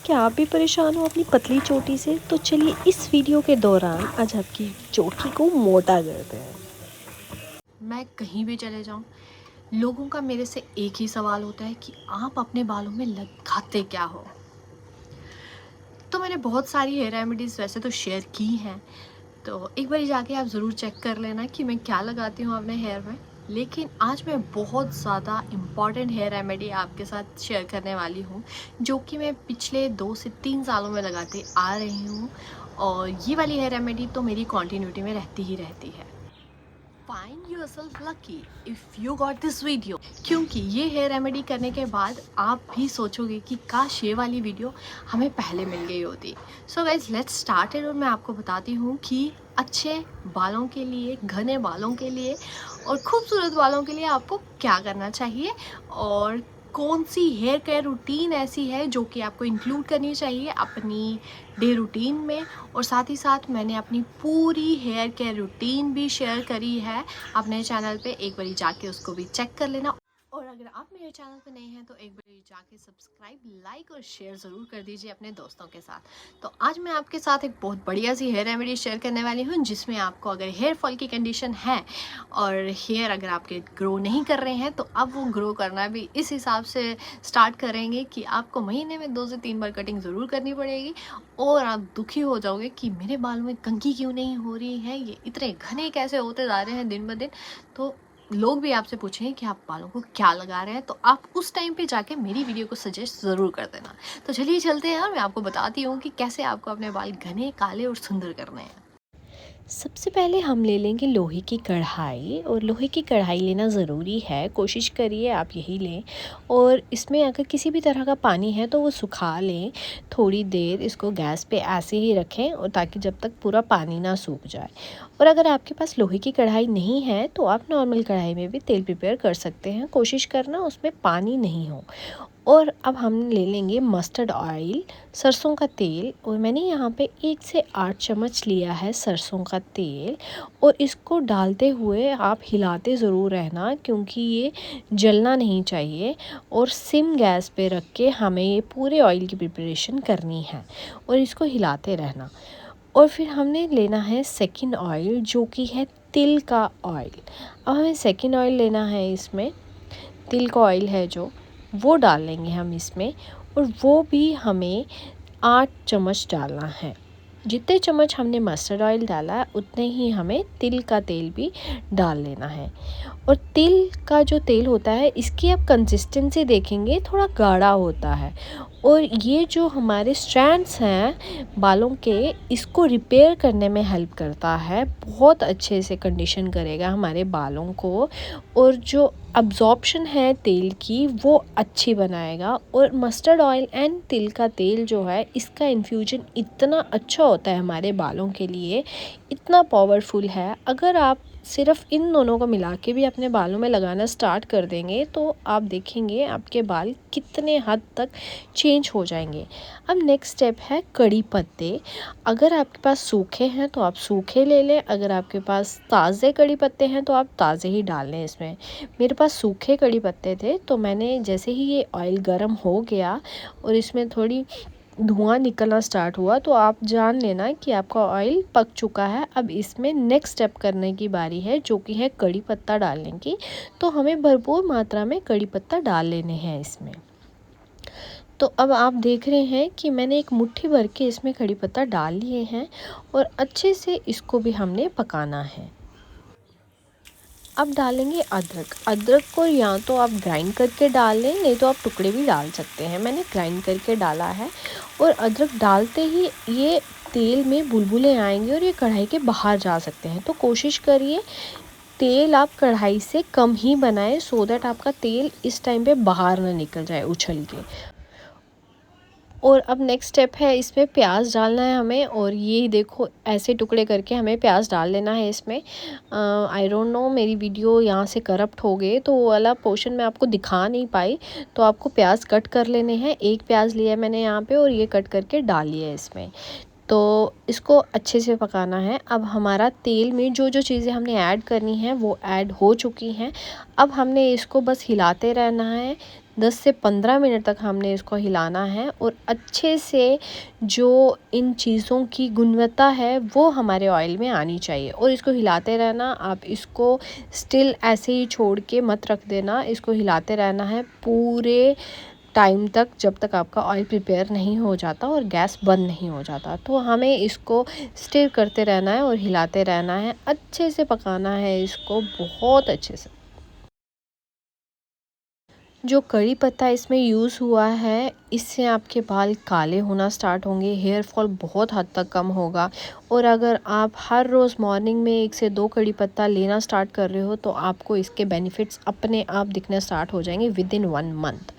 क्या आप भी परेशान हो अपनी पतली चोटी से? तो चलिए इस वीडियो के दौरान आज आपकी चोटी को मोटा करते हैं। मैं कहीं भी चले जाऊँ, लोगों का मेरे से एक ही सवाल होता है कि आप अपने बालों में लगाते क्या हो? तो मैंने बहुत सारी हेयर रेमेडीज़ वैसे तो शेयर की हैं, तो एक बारी जाके आप ज़रूर चेक कर लेना कि मैं क्या लगाती हूँ अपने हेयर में। लेकिन आज मैं बहुत ज़्यादा इम्पॉर्टेंट हेयर रेमेडी आपके साथ शेयर करने वाली हूँ, जो कि मैं पिछले 2 से 3 सालों में लगाते आ रही हूँ और ये वाली हेयर रेमेडी तो मेरी कंटिन्यूटी में रहती ही रहती है। Find yourself lucky if you got this video, क्योंकि ये हेयर रेमेडी करने के बाद आप भी सोचोगे कि काश ये वाली वीडियो हमें पहले मिल गई होती। सो गाइज लेट्स स्टार्टेड और मैं आपको बताती हूँ कि अच्छे बालों के लिए, घने बालों के लिए और खूबसूरत बालों के लिए आपको क्या करना चाहिए और कौन सी हेयर केयर रूटीन ऐसी है जो कि आपको इंक्लूड करनी चाहिए अपनी डे रूटीन में। और साथ ही साथ मैंने अपनी पूरी हेयर केयर रूटीन भी शेयर करी है अपने चैनल पे, एक बारी जाके उसको भी चेक कर लेना। और अगर आप मेरे चैनल पे नए हैं तो एक बार जाके सब्सक्राइब, लाइक और शेयर ज़रूर कर दीजिए अपने दोस्तों के साथ। तो आज मैं आपके साथ एक बहुत बढ़िया सी हेयर रेमेडी शेयर करने वाली हूँ, जिसमें आपको अगर हेयर फॉल की कंडीशन है और हेयर अगर आपके ग्रो नहीं कर रहे हैं तो अब वो ग्रो करना भी इस हिसाब से स्टार्ट करेंगे कि आपको महीने में 2 से 3 बार कटिंग ज़रूर करनी पड़ेगी। और आप दुखी हो जाओगे कि मेरे बाल में कंघी क्यों नहीं हो रही है, ये इतने घने कैसे होते जा रहे हैं दिन ब दिन। तो लोग भी आपसे पूछेंगे कि आप बालों को क्या लगा रहे हैं, तो आप उस टाइम पे जाके मेरी वीडियो को सजेस्ट ज़रूर कर देना। तो चलिए चलते हैं और मैं आपको बताती हूँ कि कैसे आपको अपने बाल घने, काले और सुंदर करने हैं। सबसे पहले हम ले लेंगे लोहे की कढ़ाई, और लोहे की कढ़ाई लेना ज़रूरी है, कोशिश करिए आप यही लें। और इसमें अगर किसी भी तरह का पानी है तो वो सुखा लें। थोड़ी देर इसको गैस पे ऐसे ही रखें और ताकि जब तक पूरा पानी ना सूख जाए। और अगर आपके पास लोहे की कढ़ाई नहीं है तो आप नॉर्मल कढ़ाई में भी तेल प्रिपेयर कर सकते हैं, कोशिश करना उसमें पानी नहीं हो। और अब हम ले लेंगे मस्टर्ड ऑयल, सरसों का तेल, और मैंने यहाँ पे 1 से 8 चम्मच लिया है सरसों का तेल। और इसको डालते हुए आप हिलाते ज़रूर रहना, क्योंकि ये जलना नहीं चाहिए। और सिम गैस पे रख के हमें ये पूरे ऑयल की प्रिपरेशन करनी है और इसको हिलाते रहना। और फिर हमने लेना है सेकंड ऑयल, जो कि है तिल का ऑयल। अब हमें सेकंड ऑयल लेना है, इसमें तिल का ऑयल है जो, वो डाल लेंगे हम इसमें। और वो भी हमें 8 चम्मच डालना है। जितने चम्मच हमने मस्टर्ड ऑयल डाला है उतने ही हमें तिल का तेल भी डाल लेना है। और तिल का जो तेल होता है इसकी आप कंसिस्टेंसी देखेंगे, थोड़ा गाढ़ा होता है। और ये जो हमारे स्ट्रैंड्स हैं बालों के, इसको रिपेयर करने में हेल्प करता है, बहुत अच्छे से कंडीशन करेगा हमारे बालों को। और जो अब्जॉर्प्शन है तेल की वो अच्छी बनाएगा। और मस्टर्ड ऑयल एंड तिल का तेल जो है, इसका इन्फ्यूजन इतना अच्छा होता है हमारे बालों के लिए, इतना पावरफुल है। अगर आप सिर्फ इन दोनों को मिला के भी अपने बालों में लगाना स्टार्ट कर देंगे तो आप देखेंगे आपके बाल कितने हद तक चेंज हो जाएंगे। अब नेक्स्ट स्टेप है कड़ी पत्ते। अगर आपके पास सूखे हैं तो आप सूखे ले लें, अगर आपके पास ताज़े कड़ी पत्ते हैं तो आप ताज़े ही डाल लें इसमें। मेरे पास सूखे कड़ी पत्ते थे तो मैंने जैसे ही ये ऑयल गर्म हो गया और इसमें थोड़ी धुआं निकलना स्टार्ट हुआ तो आप जान लेना कि आपका ऑयल पक चुका है। अब इसमें नेक्स्ट स्टेप करने की बारी है, जो कि है कड़ी पत्ता डालने की। तो हमें भरपूर मात्रा में कड़ी पत्ता डाल लेने हैं इसमें। तो अब आप देख रहे हैं कि मैंने एक मुट्ठी भर के इसमें कड़ी पत्ता डाल लिए हैं और अच्छे से इसको भी हमने पकाना है। अब डालेंगे अदरक। अदरक को या तो आप ग्राइंड करके डाल लें, नहीं तो आप टुकड़े भी डाल सकते हैं। मैंने ग्राइंड करके डाला है। और अदरक डालते ही ये तेल में बुलबुले आएंगे और ये कढ़ाई के बाहर जा सकते हैं, तो कोशिश करिए तेल आप कढ़ाई से कम ही बनाएं, सो दैट आपका तेल इस टाइम पे बाहर ना निकल जाए उछल के। और अब नेक्स्ट स्टेप है, इसमें प्याज डालना है हमें। और ये देखो ऐसे टुकड़े करके हमें प्याज डाल लेना है इसमें। आई डोंट नो मेरी वीडियो यहाँ से करप्ट हो गई तो वो वाला पोर्शन मैं आपको दिखा नहीं पाई, तो आपको प्याज कट कर लेने हैं। एक प्याज लिया है मैंने यहाँ पे और ये कट करके डाल लिया है इसमें। तो इसको अच्छे से पकाना है। अब हमारा तेल में जो जो चीज़ें हमने ऐड करनी है वो ऐड हो चुकी हैं। अब हमने इसको बस हिलाते रहना है 10 से 15 मिनट तक हमने इसको हिलाना है और अच्छे से जो इन चीज़ों की गुणवत्ता है वो हमारे ऑयल में आनी चाहिए। और इसको हिलाते रहना, आप इसको स्टिल ऐसे ही छोड़ के मत रख देना, इसको हिलाते रहना है पूरे टाइम तक जब तक आपका ऑयल प्रिपेयर नहीं हो जाता और गैस बंद नहीं हो जाता। तो हमें इसको स्टिर करते रहना है और हिलाते रहना है, अच्छे से पकाना है इसको बहुत अच्छे से। जो कड़ी पत्ता इसमें यूज़ हुआ है, इससे आपके बाल काले होना स्टार्ट होंगे, हेयर फॉल बहुत हद तक कम होगा। और अगर आप हर रोज़ मॉर्निंग में 1 से 2 कड़ी पत्ता लेना स्टार्ट कर रहे हो तो आपको इसके बेनिफिट्स अपने आप दिखना स्टार्ट हो जाएंगे विदिन 1 मंथ।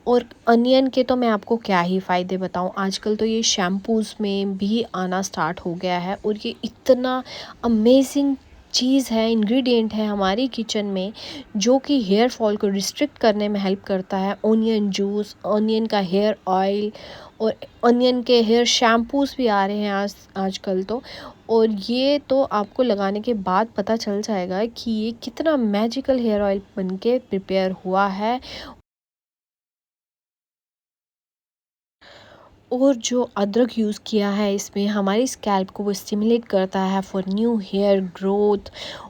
और अनियन के तो मैं आपको क्या ही फ़ायदे बताऊं, आजकल तो ये शैम्पूज़ में भी आना स्टार्ट हो गया है और ये इतना अमेजिंग चीज़ है, इंग्रेडिएंट है हमारी किचन में जो कि हेयर फॉल को रिस्ट्रिक्ट करने में हेल्प करता है। ओनियन जूस, ओनियन का हेयर ऑयल और ओनियन के हेयर शैम्पूज़ भी आ रहे हैं आजकल तो। और ये तो आपको लगाने के बाद पता चल जाएगा कि ये कितना मैजिकल हेयर ऑयल बनके प्रिपेयर हुआ है। और जो अदरक यूज़ किया है इसमें हमारी स्कैल्प को वो स्टिमुलेट करता है फॉर न्यू हेयर ग्रोथ।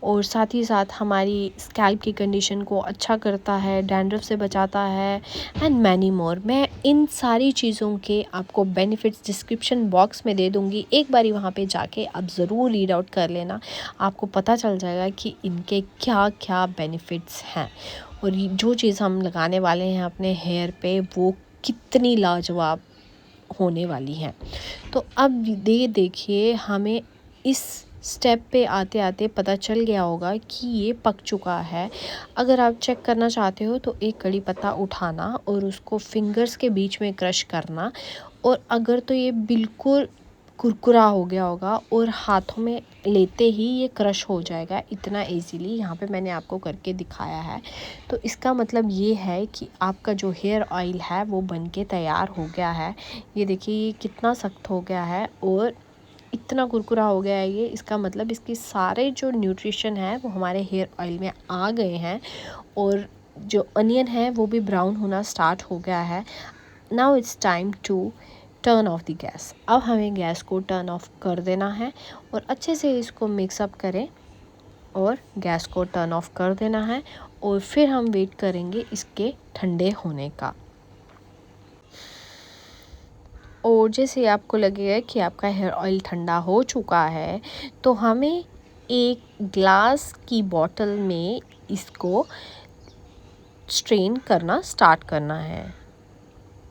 और साथ ही साथ हमारी स्कैल्प की कंडीशन को अच्छा करता है, डैंड्रफ से बचाता है एंड मैनी मोर। मैं इन सारी चीज़ों के आपको बेनिफिट्स डिस्क्रिप्शन बॉक्स में दे दूँगी, एक बारी वहाँ पे जाके आप ज़रूर रीड आउट कर लेना, आपको पता चल जाएगा कि इनके क्या क्या बेनिफिट्स हैं। और जो चीज़ हम लगाने वाले हैं अपने हेयर पे वो कितनी लाजवाब होने वाली हैं। तो अब ये देखिए हमें इस स्टेप पे आते आते पता चल गया होगा कि ये पक चुका है। अगर आप चेक करना चाहते हो तो एक कड़ी पत्ता उठाना और उसको फिंगर्स के बीच में क्रश करना, और अगर तो ये बिल्कुल कुरकुरा हो गया होगा और हाथों में लेते ही ये क्रश हो जाएगा इतना इजीली, यहाँ पे मैंने आपको करके दिखाया है। तो इसका मतलब ये है कि आपका जो हेयर ऑयल है वो बनके तैयार हो गया है। ये देखिए ये कितना सख्त हो गया है और इतना कुरकुरा हो गया है ये, इसका मतलब इसके सारे जो न्यूट्रिशन है वो हमारे हेयर ऑयल में आ गए हैं। और जो अनियन है वो भी ब्राउन होना स्टार्ट हो गया है। Now it's time to turn off the gas. अब हमें गैस को टर्न ऑफ कर देना है और अच्छे से इसको मिक्सअप करें और गैस को टर्न ऑफ कर देना है। और फिर हम वेट करेंगे इसके ठंडे होने का। और जैसे आपको लगेगा कि आपका हेयर ऑयल ठंडा हो चुका है तो हमें एक ग्लास की बॉटल में इसको स्ट्रेन करना स्टार्ट करना है।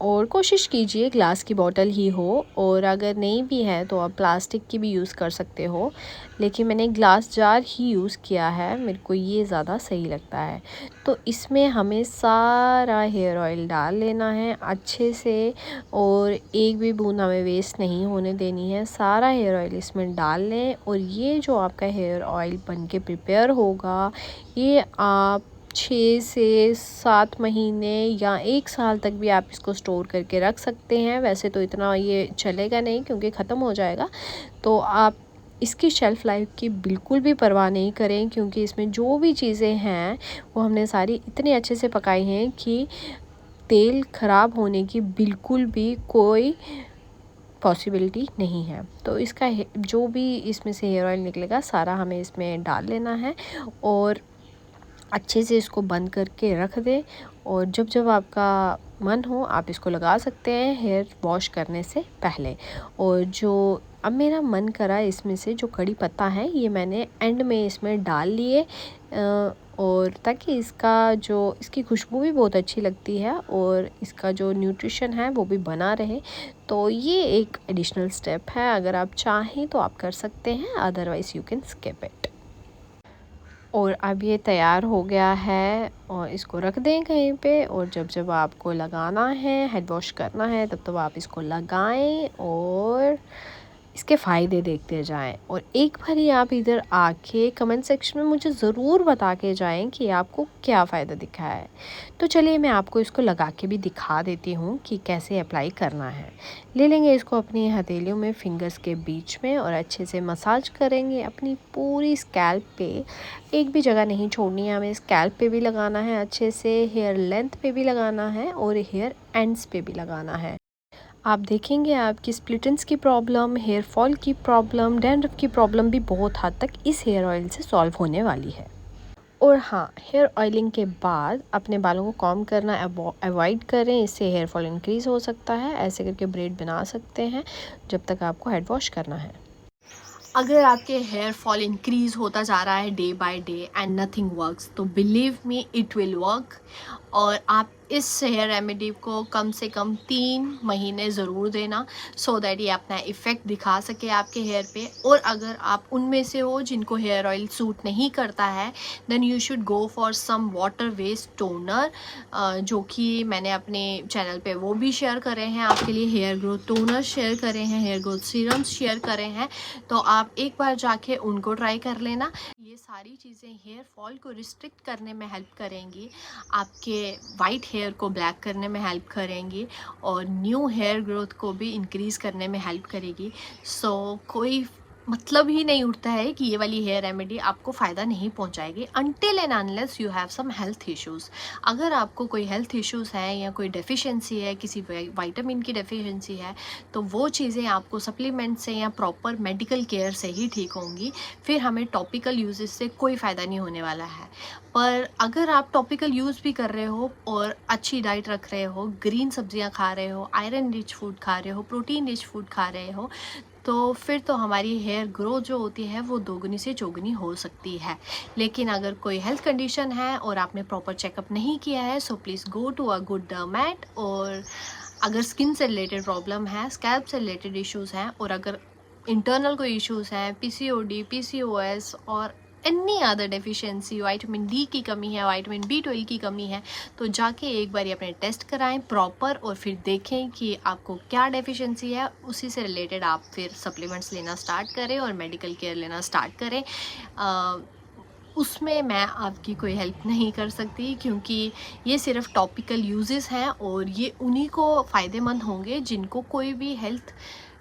और कोशिश कीजिए ग्लास की बॉटल ही हो, और अगर नहीं भी है तो आप प्लास्टिक की भी यूज़ कर सकते हो, लेकिन मैंने ग्लास जार ही यूज़ किया है, मेरे को ये ज़्यादा सही लगता है। तो इसमें हमें सारा हेयर ऑयल डाल लेना है अच्छे से और एक भी बूंद हमें वेस्ट नहीं होने देनी है। सारा हेयर ऑयल इसमें डाल लें और ये जो आपका हेयर ऑयल बन के प्रिपेयर होगा ये आप 6 से 7 महीने या 1 साल तक भी आप इसको स्टोर करके रख सकते हैं। वैसे तो इतना ये चलेगा नहीं क्योंकि ख़त्म हो जाएगा, तो आप इसकी शेल्फ़ लाइफ की बिल्कुल भी परवाह नहीं करें क्योंकि इसमें जो भी चीज़ें हैं वो हमने सारी इतने अच्छे से पकाई हैं कि तेल ख़राब होने की बिल्कुल भी कोई पॉसिबिलिटी नहीं है। तो इसका जो भी इसमें से हेयर ऑयल निकलेगा सारा हमें इसमें डाल लेना है और अच्छे से इसको बंद करके रख दें। और जब जब आपका मन हो आप इसको लगा सकते हैं हेयर वॉश करने से पहले। और जो अब मेरा मन करा इसमें से जो कड़ी पत्ता है ये मैंने एंड में इसमें डाल लिए, और ताकि इसकी खुशबू भी बहुत अच्छी लगती है और इसका जो न्यूट्रिशन है वो भी बना रहे। तो ये एक एडिशनल स्टेप है, अगर आप चाहें तो आप कर सकते हैं, otherwise you can skip it. और अब ये तैयार हो गया है और इसको रख दें कहीं पे, और जब जब आपको लगाना है हेड वॉश करना है तब आप इसको लगाएं और इसके फ़ायदे देखते जाएं और एक बारी आप इधर आके कमेंट सेक्शन में मुझे ज़रूर बता के जाएं कि आपको क्या फ़ायदा दिखा है। तो चलिए मैं आपको इसको लगा के भी दिखा देती हूँ कि कैसे अप्लाई करना है। ले लेंगे इसको अपनी हथेलियों में फिंगर्स के बीच में और अच्छे से मसाज करेंगे अपनी पूरी स्कैल्प पे। एक भी जगह नहीं छोड़नी है, हमें स्कैल्प पे भी लगाना है अच्छे से, हेयर लेंथ पे भी लगाना है और हेयर एंड्स पे भी लगाना है। आप देखेंगे आपकी स्प्लिट एंड्स की प्रॉब्लम, हेयर फॉल की प्रॉब्लम, डैंड्रफ की प्रॉब्लम भी बहुत हद तक इस हेयर ऑयल से सॉल्व होने वाली है। और हाँ, हेयर ऑयलिंग के बाद अपने बालों को कॉम्ब करना अवॉइड करें, इससे हेयर फॉल इंक्रीज़ हो सकता है। ऐसे करके ब्रेड बना सकते हैं जब तक आपको हेड वॉश करना है। अगर आपके हेयर फॉल इंक्रीज होता जा रहा है day by day and nothing works, तो believe me it will work. और आप इस हेयर रेमेडी को कम से कम 3 महीने ज़रूर देना, सो दैट ये अपना इफ़ेक्ट दिखा सके आपके हेयर पे। और अगर आप उनमें से हो जिनको हेयर ऑयल सूट नहीं करता है, then you should go for some water based toner, जो कि मैंने अपने चैनल पे वो भी शेयर करे हैं आपके लिए। हेयर ग्रोथ टोनर शेयर करे हैं, हेयर ग्रोथ सीरम्स शेयर करे हैं, तो आप एक बार जाके उनको ट्राई कर लेना। ये सारी चीज़ें हेयर फॉल को रिस्ट्रिक्ट करने में हेल्प करेंगी, आपके वाइट हेयर को ब्लैक करने में हेल्प करेंगी और न्यू हेयर ग्रोथ को भी इंक्रीज़ करने में हेल्प करेगी। सो कोई मतलब ही नहीं उठता है कि ये वाली हेयर रेमेडी आपको फ़ायदा नहीं पहुंचाएगी until and unless you have some health issues. अगर आपको कोई हेल्थ इश्यूज़ है या कोई डेफिशिएंसी है, किसी विटामिन की डेफिशिएंसी है, तो वो चीज़ें आपको सप्लीमेंट से या प्रॉपर मेडिकल केयर से ही ठीक होंगी। फिर हमें टॉपिकल यूजेस से कोई फ़ायदा नहीं होने वाला है। पर अगर आप टॉपिकल यूज़ भी कर रहे हो और अच्छी डाइट रख रहे हो, ग्रीन सब्जियां खा रहे हो, आयरन रिच फूड खा रहे हो, प्रोटीन रिच फूड खा रहे हो, तो फिर तो हमारी हेयर ग्रोथ जो होती है वो दोगुनी से चौगुनी हो सकती है। लेकिन अगर कोई हेल्थ कंडीशन है और आपने प्रॉपर चेकअप नहीं किया है, so please go to a good dermat. और अगर स्किन से रिलेटेड प्रॉब्लम है, स्कैल्प से रिलेटेड इश्यूज़ हैं, और अगर इंटरनल कोई इश्यूज़ हैं, पीसीओडी, पीसीओएस और any other deficiency, vitamin D की कमी है, विटामिन बी 12 की कमी है, तो जाके एक बार अपने टेस्ट कराएं प्रॉपर और फिर देखें कि आपको क्या डेफिशिएंसी है। उसी से रिलेटेड आप फिर सप्लीमेंट्स लेना स्टार्ट करें और मेडिकल केयर लेना स्टार्ट करें। उसमें मैं आपकी कोई हेल्प नहीं कर सकती, क्योंकि ये सिर्फ टॉपिकल यूजेस हैं और ये उन्हीं को फ़ायदेमंद होंगे जिनको कोई भी हेल्थ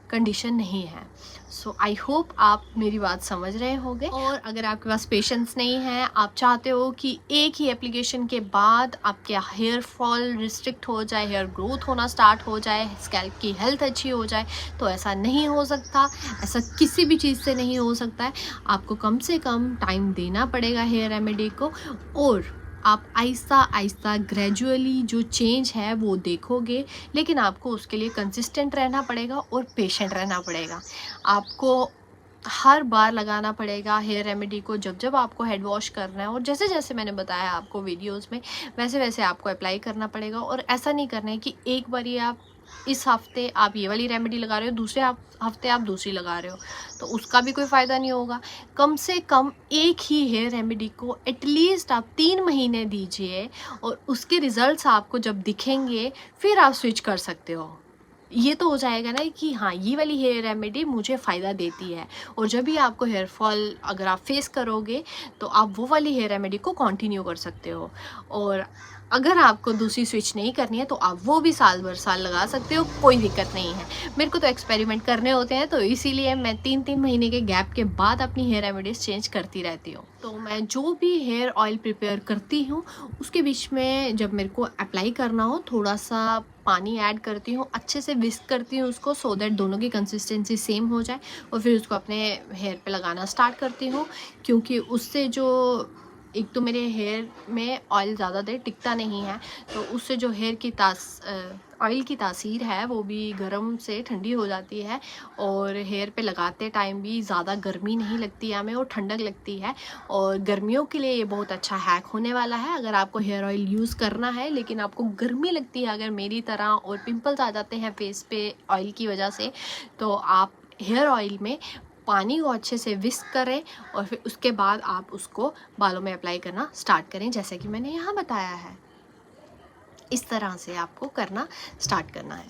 कंडीशन नहीं है। सो आई होप आप मेरी बात समझ रहे होंगे। और अगर आपके पास पेशेंस नहीं है, आप चाहते हो कि एक ही एप्लीकेशन के बाद आपके हेयर फॉल रिस्ट्रिक्ट हो जाए, हेयर ग्रोथ होना स्टार्ट हो जाए, स्कैल्प की हेल्थ अच्छी हो जाए, तो ऐसा नहीं हो सकता। ऐसा किसी भी चीज़ से नहीं हो सकता है। आपको कम से कम टाइम देना पड़ेगा हेयर रेमेडी को, और आप आहिस्ता आहिस्ता ग्रेजुअली जो चेंज है वो देखोगे। लेकिन आपको उसके लिए कंसिस्टेंट रहना पड़ेगा और पेशेंट रहना पड़ेगा। आपको हर बार लगाना पड़ेगा हेयर रेमेडी को जब जब आपको हेड वॉश करना है, और जैसे जैसे मैंने बताया आपको वीडियोस में, वैसे वैसे आपको अप्लाई करना पड़ेगा। और ऐसा नहीं करना है कि एक बारी आप इस हफ्ते आप ये वाली रेमेडी लगा रहे हो, दूसरे हफ्ते आप दूसरी लगा रहे हो, तो उसका भी कोई फ़ायदा नहीं होगा। कम से कम एक ही हेयर रेमेडी को एटलीस्ट आप 3 महीने दीजिए, और उसके रिजल्ट्स आपको जब दिखेंगे फिर आप स्विच कर सकते हो। ये तो हो जाएगा ना कि हाँ, ये वाली हेयर रेमेडी मुझे फ़ायदा देती है। और जब भी आपको हेयर फॉल अगर आप फेस करोगे, तो आप वो वाली हेयर रेमेडी को कंटिन्यू कर सकते हो। और अगर आपको दूसरी स्विच नहीं करनी है, तो आप वो भी साल भर साल लगा सकते हो, कोई दिक्कत नहीं है। मेरे को तो एक्सपेरिमेंट करने होते हैं, तो इसीलिए मैं 3-3 महीने के गैप के बाद अपनी हेयर रेमेडीज चेंज करती रहती हूँ। तो मैं जो भी हेयर ऑयल प्रिपेयर करती हूँ, उसके बीच में जब मेरे को अप्लाई करना हो, थोड़ा सा पानी ऐड करती हूँ, अच्छे से विस्क करती हूँ उसको, सो दैट दोनों की कंसिस्टेंसी सेम हो जाए, और फिर उसको अपने हेयर पे लगाना स्टार्ट करती हूँ। क्योंकि उससे जो, एक तो मेरे हेयर में ऑयल ज़्यादा देर टिकता नहीं है, तो उससे जो हेयर की ऑयल की तासीर है वो भी गर्म से ठंडी हो जाती है, और हेयर पे लगाते टाइम भी ज़्यादा गर्मी नहीं लगती है हमें, और ठंडक लगती है। और गर्मियों के लिए ये बहुत अच्छा हैक होने वाला है। अगर आपको हेयर ऑयल यूज़ करना है लेकिन आपको गर्मी लगती है अगर मेरी तरह, और पिंपल्स आ जाते हैं फेस पे ऑयल की वजह से, तो आप हेयर ऑयल में पानी को अच्छे से विस्क करें, और फिर उसके बाद आप उसको बालों में अप्लाई करना स्टार्ट करें, जैसे कि मैंने यहाँ बताया है। इस तरह से आपको करना स्टार्ट करना है।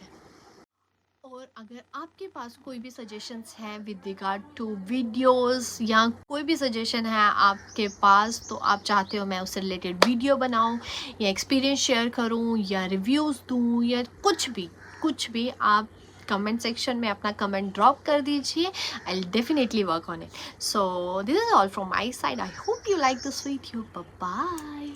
और अगर आपके पास कोई भी सजेशंस हैं विद रिगार्ड टू वीडियोस या कोई भी सजेशन है आपके पास, तो आप चाहते हो मैं उससे रिलेटेड वीडियो बनाऊं या एक्सपीरियंस शेयर करूं या रिव्यूज़ दूं या कुछ भी आप कमेंट सेक्शन में अपना कमेंट ड्रॉप कर दीजिए. I will definitely work on it. So this is all from my side. I hope you like this video. Bye.